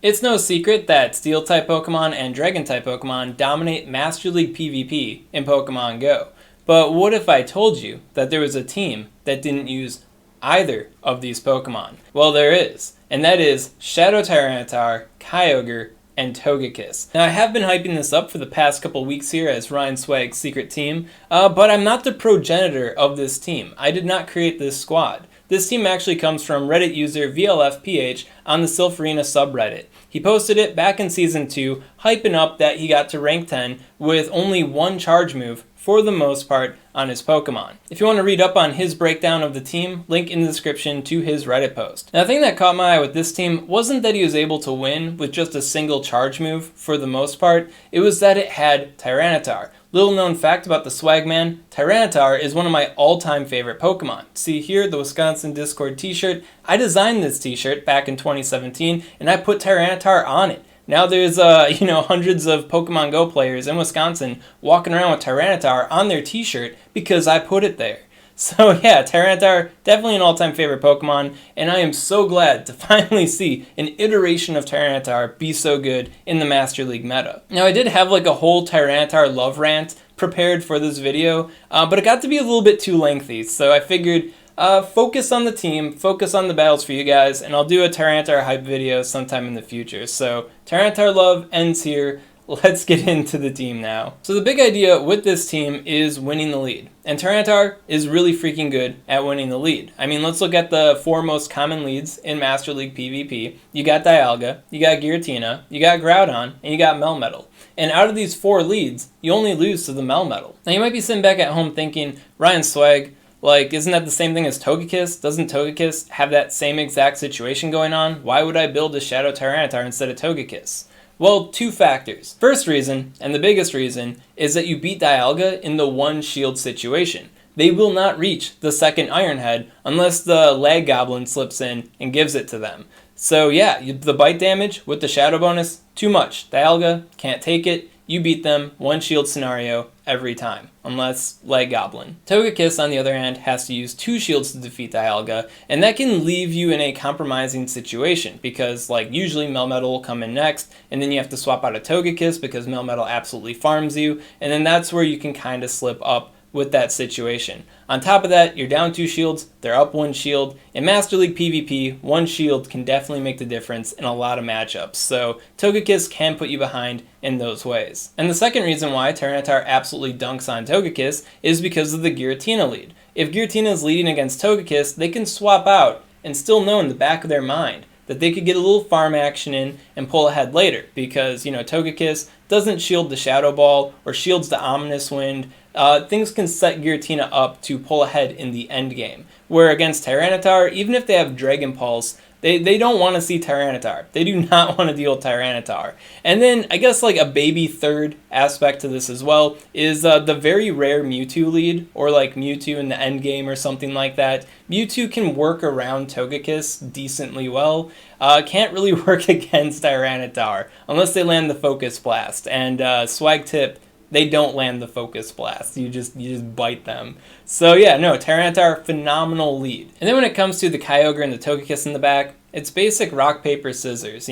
It's no secret that Steel-type Pokemon and Dragon-type Pokemon dominate Master League PvP in Pokemon Go. But what if I told you that there was a team that didn't use either of these Pokemon? Well, there is, and that is Shadow Tyranitar, Kyogre, and Togekiss. Now, I have been hyping this up for the past couple weeks here as Ryan Swag's secret team, but I'm not the progenitor of this team. I did not create this squad. This team actually comes from Reddit user vlfph on the Silpharina subreddit. He posted it back in Season 2, hyping up that he got to rank 10 with only one charge move, for the most part, on his Pokemon. If you want to read up on his breakdown of the team, link in the description to his Reddit post. Now, the thing that caught my eye with this team wasn't that he was able to win with just a single charge move for the most part, it was that it had Tyranitar. Little known fact about the Swagman, Tyranitar is one of my all-time favorite Pokemon. See here, the Wisconsin Discord t-shirt. I designed this t-shirt back in 2017, and I put Tyranitar on it. Now there's hundreds of Pokemon Go players in Wisconsin walking around with Tyranitar on their t-shirt because I put it there. So yeah, Tyranitar, definitely an all-time favorite Pokemon, and I am so glad to finally see an iteration of Tyranitar be so good in the Master League meta. Now I did have like a whole Tyranitar love rant prepared for this video, but it got to be a little bit too lengthy, so I figured focus on the team, focus on the battles for you guys, and I'll do a Tyranitar hype video sometime in the future. So Tyranitar love ends here. Let's get into the team now. So the big idea with this team is winning the lead. And Tyranitar is really freaking good at winning the lead. I mean, let's look at the four most common leads in Master League PvP. You got Dialga, you got Giratina, you got Groudon, and you got Melmetal. And out of these four leads, you only lose to the Melmetal. Now you might be sitting back at home thinking, Ryan Swag, like, isn't that the same thing as Togekiss? Doesn't Togekiss have that same exact situation going on? Why would I build a Shadow Tyranitar instead of Togekiss? Well, two factors. First reason, and the biggest reason, is that you beat Dialga in the one shield situation. They will not reach the second Iron Head unless the lag goblin slips in and gives it to them. So yeah, the bite damage with the shadow bonus, too much. Dialga can't take it. You beat them, one shield scenario every time, unless lag goblin. Togekiss, on the other hand, has to use two shields to defeat Dialga, and that can leave you in a compromising situation, because like usually Melmetal will come in next, and then you have to swap out a Togekiss because Melmetal absolutely farms you, and then that's where you can kind of slip up with that situation. On top of that, you're down two shields, they're up one shield. In Master League PvP, one shield can definitely make the difference in a lot of matchups, so Togekiss can put you behind in those ways. And the second reason why Tyranitar absolutely dunks on Togekiss is because of the Giratina lead. If Giratina is leading against Togekiss, they can swap out and still know in the back of their mind that they could get a little farm action in and pull ahead later because, Togekiss doesn't shield the Shadow Ball or shields the Ominous Wind. Things can set Giratina up to pull ahead in the end game. Where against Tyranitar, even if they have Dragon Pulse, they don't want to see Tyranitar. They do not want to deal with Tyranitar. And then I guess like a baby third aspect to this as well is the very rare Mewtwo lead, or like Mewtwo in the end game or something like that. Mewtwo can work around Togekiss decently well. Can't really work against Tyranitar unless they land the Focus Blast. And SwagTip, they don't land the Focus Blast. You just bite them. So yeah, no, Tyranitar, phenomenal lead. And then when it comes to the Kyogre and the Togekiss in the back, it's basic rock, paper, scissors,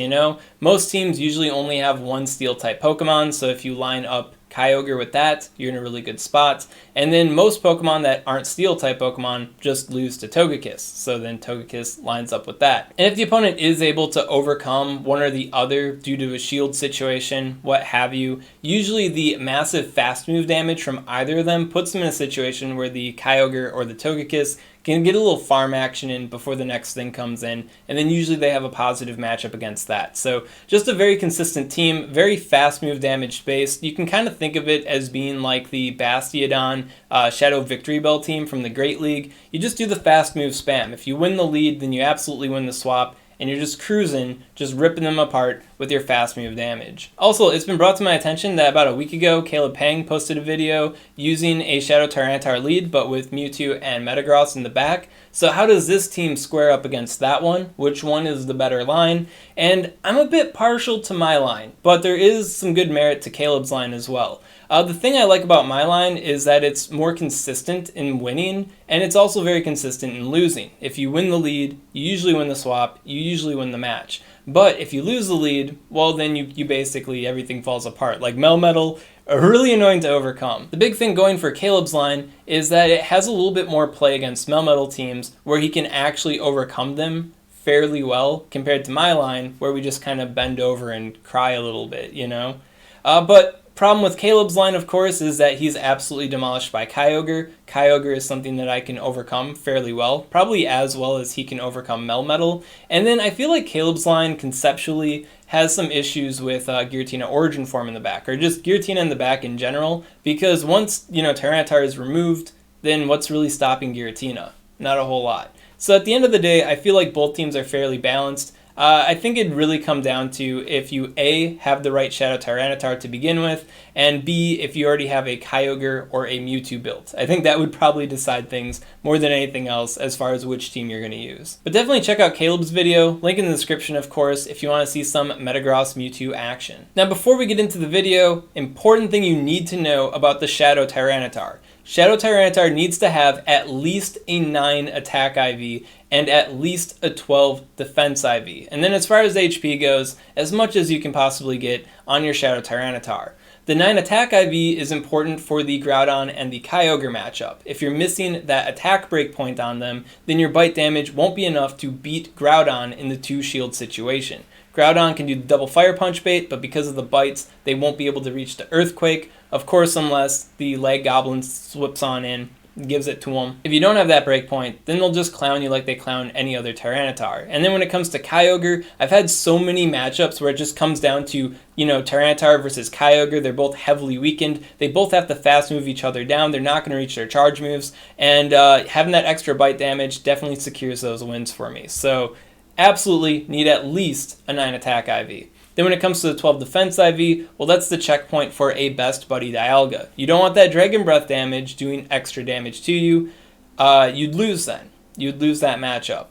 Most teams usually only have one Steel-type Pokemon, so if you line up Kyogre with that, you're in a really good spot. And then most Pokemon that aren't Steel-type Pokemon just lose to Togekiss, so then Togekiss lines up with that. And if the opponent is able to overcome one or the other due to a shield situation, what have you, usually the massive fast move damage from either of them puts them in a situation where the Kyogre or the Togekiss can get a little farm action in before the next thing comes in, and then usually they have a positive matchup against that. So just a very consistent team, very fast move damage based. You can kind of think of it as being like the Bastiodon Shadow Victory Bell team from the Great League. You just do the fast move spam. If you win the lead, then you absolutely win the swap, and you're just cruising, just ripping them apart with your fast move damage. Also, it's been brought to my attention that about a week ago, Caleb Pang posted a video using a Shadow Tyranitar lead, but with Mewtwo and Metagross in the back. So how does this team square up against that one? Which one is the better line? And I'm a bit partial to my line, but there is some good merit to Caleb's line as well. The thing I like about my line is that it's more consistent in winning, and it's also very consistent in losing. If you win the lead, you usually win the swap, you usually win the match. But if you lose the lead, well, then you basically, everything falls apart. Like Melmetal, really annoying to overcome. The big thing going for Caleb's line is that it has a little bit more play against Melmetal teams where he can actually overcome them fairly well compared to my line where we just kind of bend over and cry a little bit, you know? But problem with Caleb's line, of course, is that he's absolutely demolished by Kyogre. Kyogre is something that I can overcome fairly well, probably as well as he can overcome Melmetal. And then I feel like Caleb's line conceptually has some issues with Giratina Origin Form in the back, or just Giratina in the back in general, because once, Tyranitar is removed, then what's really stopping Giratina? Not a whole lot. So at the end of the day, I feel like both teams are fairly balanced. I think it'd really come down to if you A, have the right Shadow Tyranitar to begin with, and B, if you already have a Kyogre or a Mewtwo built. I think that would probably decide things more than anything else as far as which team you're going to use. But definitely check out Caleb's video, link in the description of course, if you want to see some Metagross Mewtwo action. Now before we get into the video, important thing you need to know about the Shadow Tyranitar. Shadow Tyranitar needs to have at least a 9 attack IV and at least a 12 defense IV. And then as far as HP goes, as much as you can possibly get on your Shadow Tyranitar. The 9 attack IV is important for the Groudon and the Kyogre matchup. If you're missing that attack break point on them, then your bite damage won't be enough to beat Groudon in the 2 shield situation. Groudon can do the double fire punch bait, but because of the bites, they won't be able to reach the Earthquake. Of course, unless the leg goblin slips on in, gives it to them. If you don't have that breakpoint, then they'll just clown you like they clown any other Tyranitar. And then when it comes to Kyogre, I've had so many matchups where it just comes down to, Tyranitar versus Kyogre. They're both heavily weakened. They both have to fast move each other down. They're not going to reach their charge moves. And having that extra bite damage definitely secures those wins for me. So absolutely need at least a 9 attack IV. Then when it comes to the 12 defense IV, well, that's the checkpoint for a best buddy Dialga. You don't want that Dragon Breath damage doing extra damage to you. You'd lose then. You'd lose that matchup.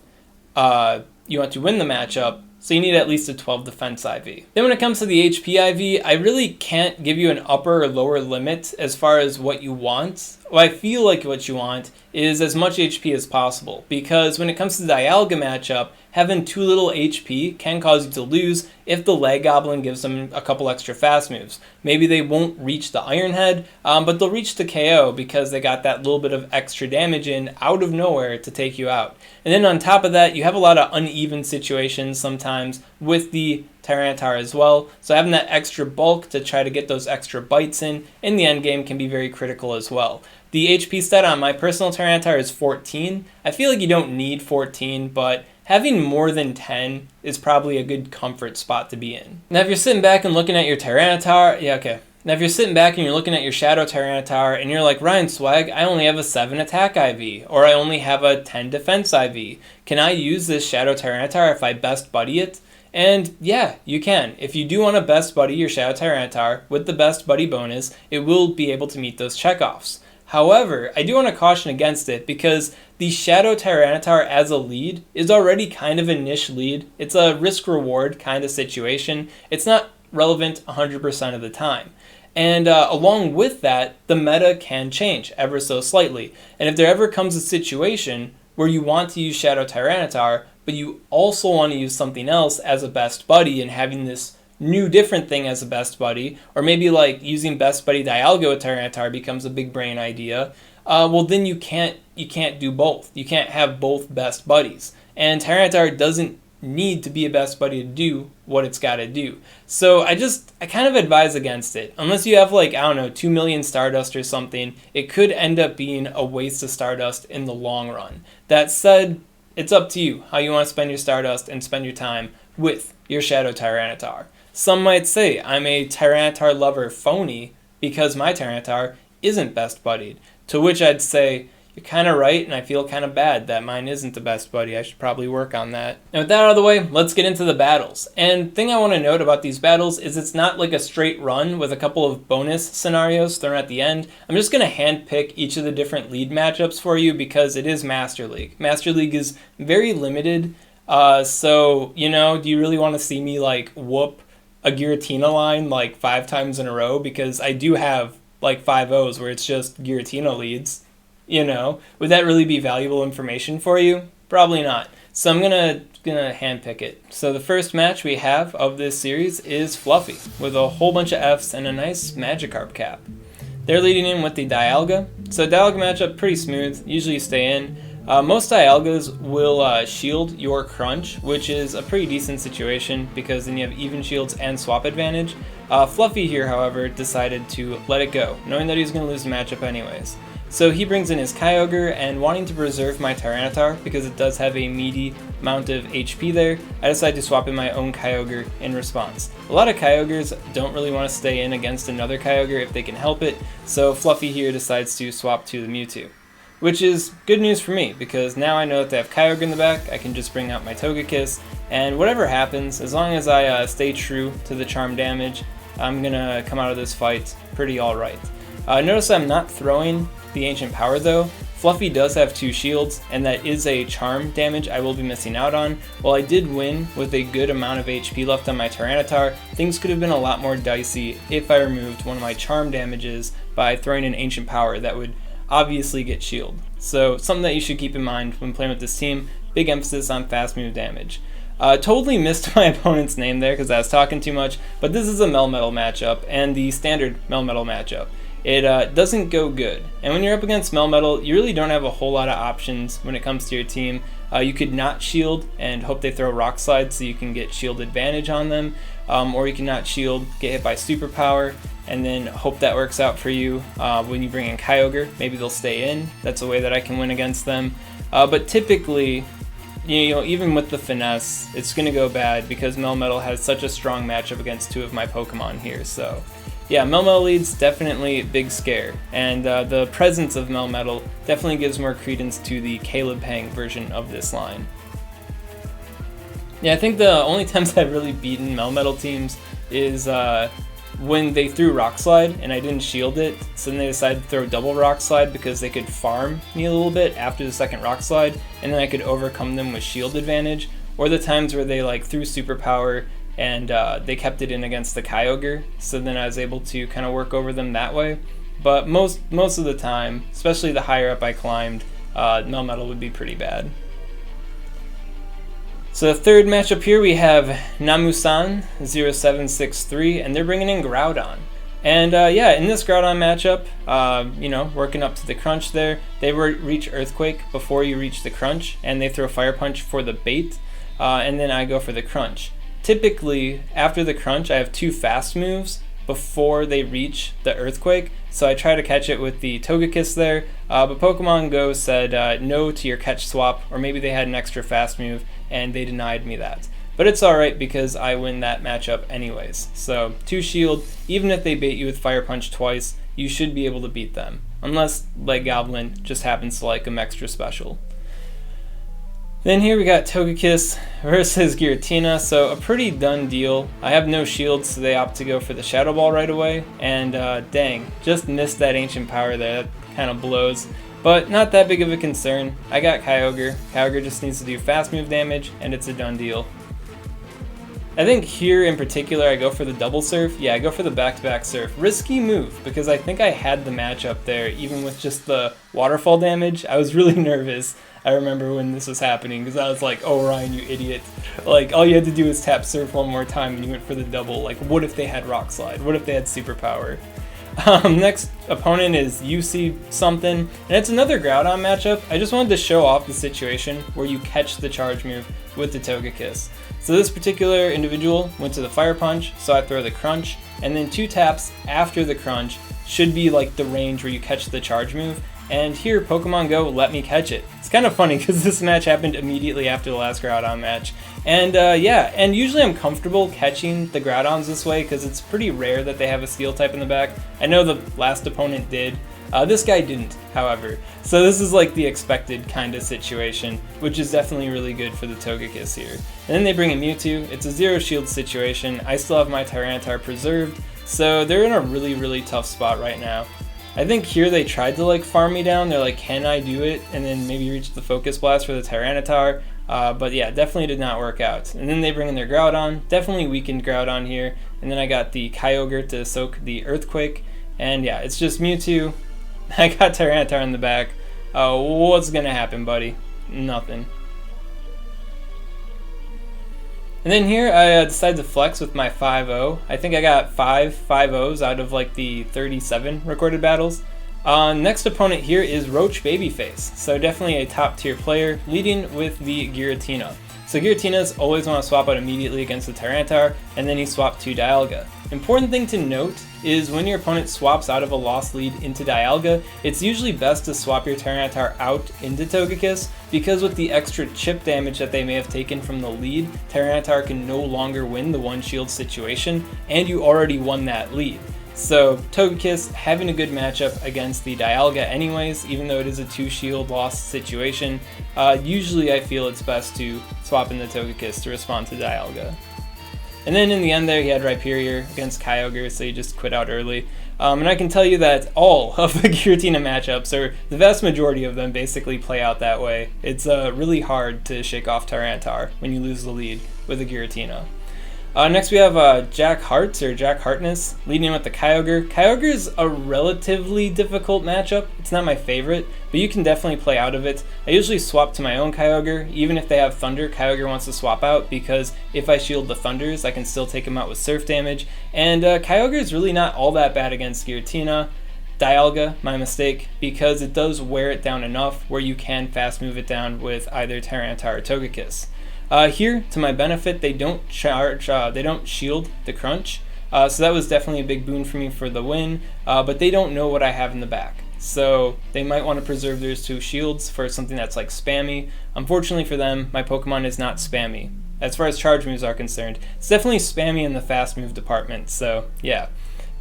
You want to win the matchup, so you need at least a 12 defense IV. Then when it comes to the HP IV, I really can't give you an upper or lower limit as far as what you want. Well, I feel like what you want is as much HP as possible, because when it comes to the Dialga matchup, having too little HP can cause you to lose if the leg goblin gives them a couple extra fast moves. Maybe they won't reach the Iron Head, but they'll reach the KO because they got that little bit of extra damage in out of nowhere to take you out. And then on top of that, you have a lot of uneven situations sometimes with the Tyranitar as well, so having that extra bulk to try to get those extra bites in the end game can be very critical as well. The HP stat on my personal Tyranitar is 14. I feel like you don't need 14, but having more than 10 is probably a good comfort spot to be in. Now if you're sitting back and looking at your Tyranitar, Now if you're sitting back and you're looking at your Shadow Tyranitar and you're like, Ryan Swag, I only have a 7 attack IV, or I only have a 10 defense IV. Can I use this Shadow Tyranitar if I best buddy it? And yeah, you can. If you do want to best buddy your Shadow Tyranitar with the best buddy bonus, it will be able to meet those checkoffs. However, I do want to caution against it because the Shadow Tyranitar as a lead is already kind of a niche lead. It's a risk-reward kind of situation. It's not relevant 100% of the time. And along with that, the meta can change ever so slightly. And if there ever comes a situation where you want to use Shadow Tyranitar, but you also want to use something else as a best buddy and having this new different thing as a best buddy, or maybe like using best buddy Dialga with Tyranitar becomes a big brain idea, well then you can't do both. You can't have both best buddies. And Tyranitar doesn't need to be a best buddy to do what it's got to do. So I kind of advise against it. Unless you have like, I don't know, 2 million Stardust or something, it could end up being a waste of Stardust in the long run. That said, it's up to you how you want to spend your Stardust and spend your time with your Shadow Tyranitar. Some might say I'm a Tyranitar lover phony because my Tyranitar isn't best buddied. To which I'd say, you're kind of right, and I feel kind of bad that mine isn't the best buddy. I should probably work on that. And with that out of the way, let's get into the battles. And thing I want to note about these battles is it's not like a straight run with a couple of bonus scenarios thrown at the end. I'm just going to handpick each of the different lead matchups for you because it is Master League. Master League is very limited, so, do you really want to see me, like, whoop a Giratina line, like, 5 times in a row? Because I do have, like, 5-0s where it's just Giratina leads. Would that really be valuable information for you? Probably not. So I'm going to gonna handpick it. So the first match we have of this series is Fluffy, with a whole bunch of Fs and a nice Magikarp cap. They're leading in with the Dialga. So Dialga matchup, pretty smooth, usually stay in. Most Dialgas will shield your Crunch, which is a pretty decent situation because then you have even shields and swap advantage. Fluffy here, however, decided to let it go, knowing that he's going to lose the matchup anyways. So he brings in his Kyogre, and wanting to preserve my Tyranitar because it does have a meaty amount of HP there, I decided to swap in my own Kyogre in response. A lot of Kyogres don't really want to stay in against another Kyogre if they can help it, so Fluffy here decides to swap to the Mewtwo. Which is good news for me, because now I know that they have Kyogre in the back, I can just bring out my Togekiss, and whatever happens, as long as I stay true to the charm damage, I'm gonna come out of this fight pretty alright. Notice I'm not throwing the Ancient Power though. Fluffy does have 2 shields, and that is a charm damage I will be missing out on. While I did win with a good amount of HP left on my Tyranitar, things could have been a lot more dicey if I removed one of my charm damages by throwing an Ancient Power that would obviously get shield. So something that you should keep in mind when playing with this team, big emphasis on fast move damage. Totally missed my opponent's name there because I was talking too much, but this is a Melmetal matchup and the standard Melmetal matchup. It doesn't go good. And when you're up against Melmetal, you really don't have a whole lot of options when it comes to your team. You could not shield and hope they throw Rock Slide so you can get shield advantage on them, or you can not shield, get hit by Superpower, and then hope that works out for you when you bring in Kyogre. Maybe they'll stay in. That's a way that I can win against them. But typically, you know, even with the finesse, it's going to go bad because Melmetal has such a strong matchup against 2 of my Pokemon here. So yeah, Melmetal leads, definitely big scare, and the presence of Melmetal definitely gives more credence to the Caleb Hang version of this line. Yeah, I think the only times I've really beaten Melmetal teams is when they threw Rock Slide and I didn't shield it, so then they decided to throw double Rock Slide because they could farm me a little bit after the second Rock Slide, and then I could overcome them with shield advantage, or the times where they like threw Superpower and they kept it in against the Kyogre, so then I was able to kind of work over them that way. But most of the time, especially the higher up I climbed, Melmetal would be pretty bad. So the third matchup here we have Namusan 0763, and they're bringing in Groudon. And yeah, in this Groudon matchup, you know, working up to the Crunch there, they reach Earthquake before you reach the Crunch, and they throw Fire Punch for the bait, and then I go for the Crunch. Typically, after the Crunch, I have 2 fast moves before they reach the Earthquake, so I try to catch it with the Togekiss there, but Pokemon Go said no to your catch swap, or maybe they had an extra fast move and they denied me that. But it's alright because I win that matchup anyways. So 2 shield, even if they bait you with Fire Punch twice, you should be able to beat them, unless like Goblin just happens to like them extra special. Then here we got Togekiss versus Giratina, so a pretty done deal. I have no shields, so they opt to go for the Shadow Ball right away, and dang, just missed that Ancient Power there. That kind of blows, but not that big of a concern. I got Kyogre. Kyogre just needs to do fast move damage, and it's a done deal. I think here in particular I go for the double surf. Yeah, I go for the back-to-back surf. Risky move, because I think I had the match up there, even with just the waterfall damage. I was really nervous. I remember when this was happening, because I was like, oh Ryan, you idiot. Like, all you had to do was tap surf one more time and you went for the double. Like, what if they had Rock Slide? What if they had Superpower? Next opponent is UC something, and it's another Groudon matchup. I just wanted to show off the situation where you catch the charge move with the Togekiss. So this particular individual went to the Fire Punch, so I throw the Crunch, and then 2 taps after the Crunch should be like the range where you catch the charge move, and here Pokemon Go let me catch it. It's kind of funny because this match happened immediately after the last Groudon match. And yeah, and usually I'm comfortable catching the Groudons this way because it's pretty rare that they have a Steel type in the back. I know the last opponent did. This guy didn't, however. So this is like the expected kind of situation, which is definitely really good for the Togekiss here. And then they bring in Mewtwo. It's a 0 shield situation. I still have my Tyranitar preserved, so they're in a really tough spot right now. I think here they tried to like farm me down. They're like, can I do it? And then maybe reach the Focus Blast for the Tyranitar. But yeah, definitely did not work out. And then they bring in their Groudon. Definitely weakened Groudon here. And then I got the Kyogre to soak the Earthquake. And yeah, it's just Mewtwo. I got Tyranitar in the back. What's gonna happen, buddy? Nothing. And then here I decided to flex with my 5-0. I think I got 5-0s out of like the 37 recorded battles. Next opponent here is Roach Babyface, so definitely a top tier player, leading with the Giratina. So Giratinas always want to swap out immediately against the Tyranitar, and then he swapped to Dialga. Important thing to note is when your opponent swaps out of a lost lead into Dialga, it's usually best to swap your Tyranitar out into Togekiss, because with the extra chip damage that they may have taken from the lead, Tyranitar can no longer win the one shield situation, and you already won that lead. So Togekiss having a good matchup against the Dialga anyways, even though it is a 2-shield lost situation. Usually I feel it's best to swap in the Togekiss to respond to Dialga. And then in the end there he had Rhyperior against Kyogre, so he just quit out early. And I can tell you that all of the Giratina matchups, or the vast majority of them, basically play out that way. It's really hard to shake off Tyranitar when you lose the lead with a Giratina. Next we have Jack Hartness leading with the Kyogre. Kyogre is a relatively difficult matchup. It's not my favorite, but you can definitely play out of it. I usually swap to my own Kyogre. Even if they have Thunder, Kyogre wants to swap out, because if I shield the Thunders, I can still take him out with Surf damage. And Kyogre is really not all that bad against Giratina. Dialga, my mistake, because it does wear it down enough where you can fast move it down with either Tyranitar or Togekiss. Here, to my benefit, they don't shield the crunch, so that was definitely a big boon for me for the win, but they don't know what I have in the back, so they might want to preserve those 2 shields for something that's like spammy. Unfortunately for them, my Pokemon is not spammy. As far as charge moves are concerned, it's definitely spammy in the fast move department, so yeah.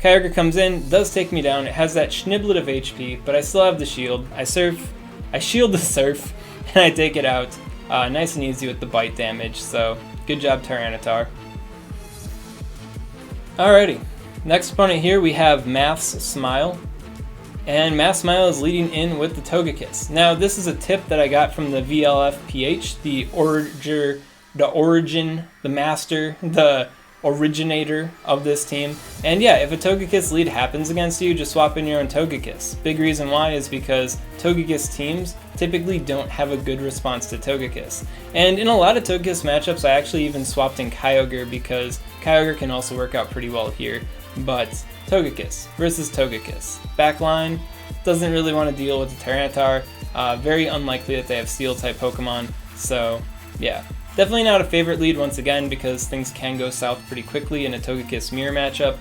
Kyogre comes in, does take me down, it has that schniblet of HP, but I still have the shield. I shield the Surf, and I take it out. Nice and easy with the bite damage, so good job Tyranitar. Alrighty, next opponent here we have Math's Smile, and Math's Smile is leading in with the Togekiss. Now this is a tip that I got from the vlfph, the master, the originator of this team. And yeah, if a Togekiss lead happens against you, just swap in your own Togekiss. Big reason why is because Togekiss teams typically don't have a good response to Togekiss. And in a lot of Togekiss matchups, I actually even swapped in Kyogre, because Kyogre can also work out pretty well here. But Togekiss versus Togekiss. Backline doesn't really want to deal with the Tyranitar. Very unlikely that they have Steel type Pokemon. So yeah. Definitely not a favorite lead once again, because things can go south pretty quickly in a Togekiss mirror matchup,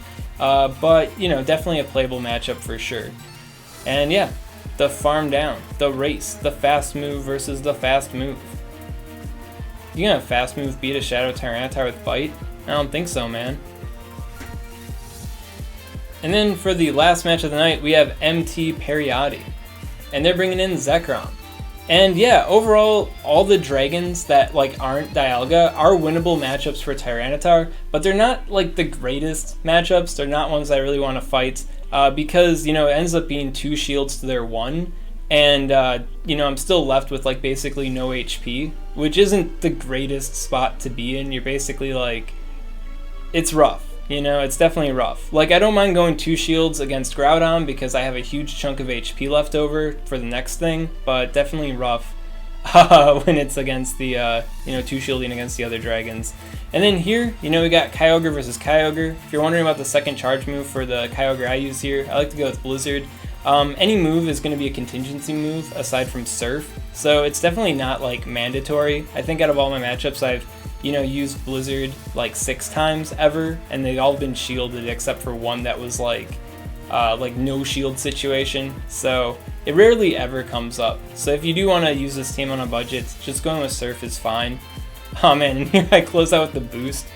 but you know, definitely a playable matchup for sure. And yeah, the farm down, the race, the fast move versus the fast move. You gonna fast move beat a Shadow Tyranitar with Bite? I don't think so, man. And then for the last match of the night, we have MT Periotti, and they're bringing in Zekrom. And yeah, overall, all the dragons that like aren't Dialga are winnable matchups for Tyranitar, but they're not like the greatest matchups. They're not ones I really want to fight, because, you know, it ends up being 2 shields to their 1, and you know, I'm still left with like basically no HP, which isn't the greatest spot to be in. You're basically like, it's rough. You know, it's definitely rough. Like, I don't mind going 2 shields against Groudon because I have a huge chunk of HP left over for the next thing, but definitely rough when it's against the, you know, 2 shielding against the other dragons. And then here, you know, we got Kyogre versus Kyogre. If you're wondering about the second charge move for the Kyogre I use here, I like to go with Blizzard. Any move is going to be a contingency move aside from Surf, so it's definitely not like mandatory. I think out of all my matchups, I've, you know, used Blizzard like 6 times ever, and they've all been shielded except for one that was like no shield situation. So it rarely ever comes up. So if you do want to use this team on a budget, just going with Surf is fine. Oh man, and here I close out with the boost.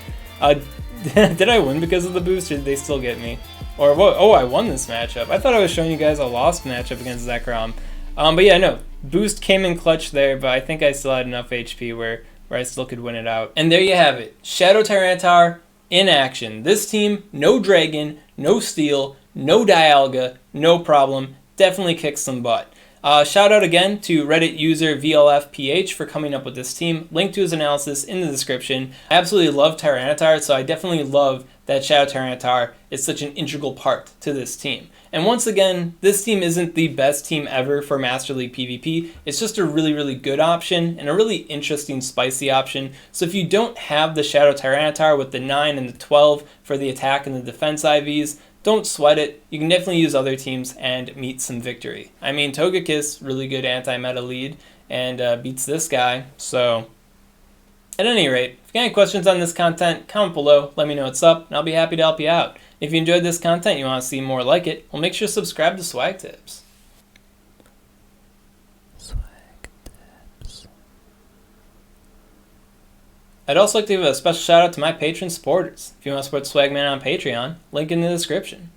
Did I win because of the boost, or did they still get me? Or what? Oh, I won this matchup. I thought I was showing you guys a lost matchup against Zekrom. But yeah, no, boost came in clutch there, but I think I still had enough HP where I still could win it out. And there you have it. Shadow Tyranitar in action. This team, no Dragon, no Steel, no Dialga, no problem. Definitely kicks some butt. Shout out again to Reddit user vlfph for coming up with this team. Link to his analysis in the description. I absolutely love Tyranitar, so I definitely love that Shadow Tyranitar is such an integral part to this team. And once again, this team isn't the best team ever for Master League PvP. It's just a really, really good option and a really interesting, spicy option. So if you don't have the Shadow Tyranitar with the 9 and the 12 for the attack and the defense IVs, don't sweat it. You can definitely use other teams and meet some victory. I mean, Togekiss, really good anti-meta lead, and beats this guy. So at any rate, if you got any questions on this content, comment below, let me know what's up, and I'll be happy to help you out. If you enjoyed this content and you want to see more like it, well, make sure to subscribe to SwagTips. I'd also like to give a special shout out to my Patreon supporters. If you want to support Swagman on Patreon, link in the description.